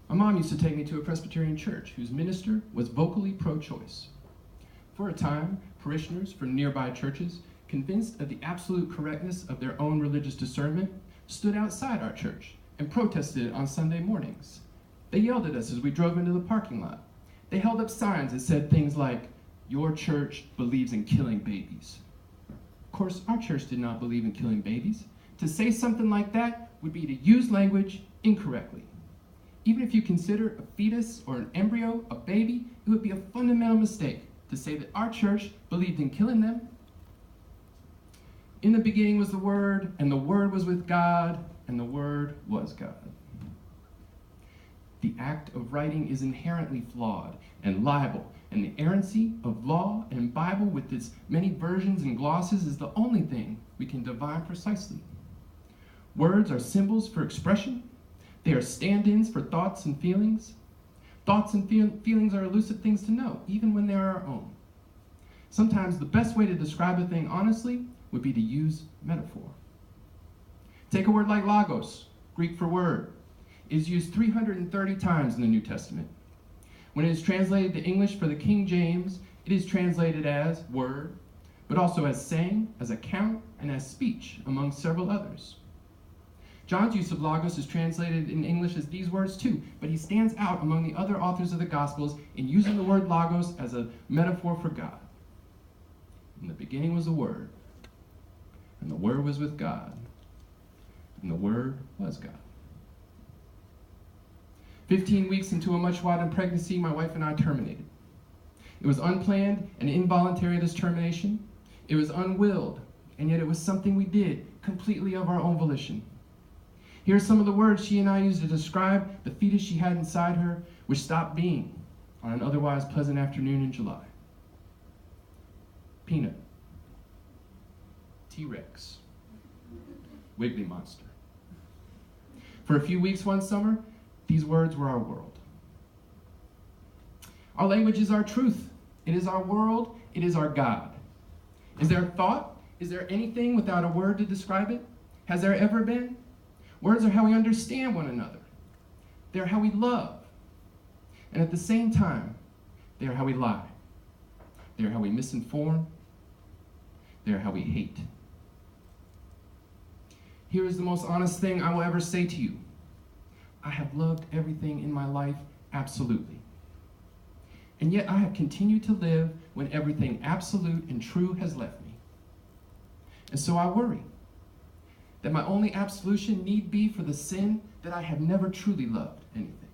My mom used to take me to a Presbyterian church whose minister was vocally pro-choice. For a time, parishioners from nearby churches, convinced of the absolute correctness of their own religious discernment, stood outside our church and protested it on Sunday mornings. They yelled at us as we drove into the parking lot. They held up signs that said things like, "Your church believes in killing babies." Of course, our church did not believe in killing babies. To say something like that would be to use language incorrectly. Even if you consider a fetus or an embryo a baby, it would be a fundamental mistake to say that our church believed in killing them. In the beginning was the Word, and the Word was with God, and the Word was God. The act of writing is inherently flawed and liable, and the errancy of law and Bible with its many versions and glosses is the only thing we can divine precisely. Words are symbols for expression. They are stand-ins for thoughts and feelings. Thoughts and feelings are elusive things to know, even when they are our own. Sometimes the best way to describe a thing honestly would be to use metaphor. Take a word like logos, Greek for word. It is used 330 times in the New Testament. When it is translated to English for the King James, it is translated as word, but also as saying, as account, and as speech, among several others. John's use of logos is translated in English as these words too, but he stands out among the other authors of the Gospels in using the word logos as a metaphor for God. In the beginning was the Word, and the Word was with God, and the Word was God. 15 weeks into a much-wadded pregnancy, my wife and I terminated. It was unplanned and involuntary, this termination. It was unwilled, and yet it was something we did completely of our own volition. Here are some of the words she and I used to describe the fetus she had inside her, which stopped being on an otherwise pleasant afternoon in July. Peanut. T-Rex. Wiggly monster. For a few weeks one summer, these words were our world. Our language is our truth. It is our world. It is our God. Is there a thought? Is there anything without a word to describe it? Has there ever been? Words are how we understand one another. They're how we love. And at the same time, they are how we lie. They are how we misinform. They are how we hate. Here is the most honest thing I will ever say to you. I have loved everything in my life absolutely. And yet I have continued to live when everything absolute and true has left me. And so I worry that my only absolution need be for the sin that I have never truly loved anything.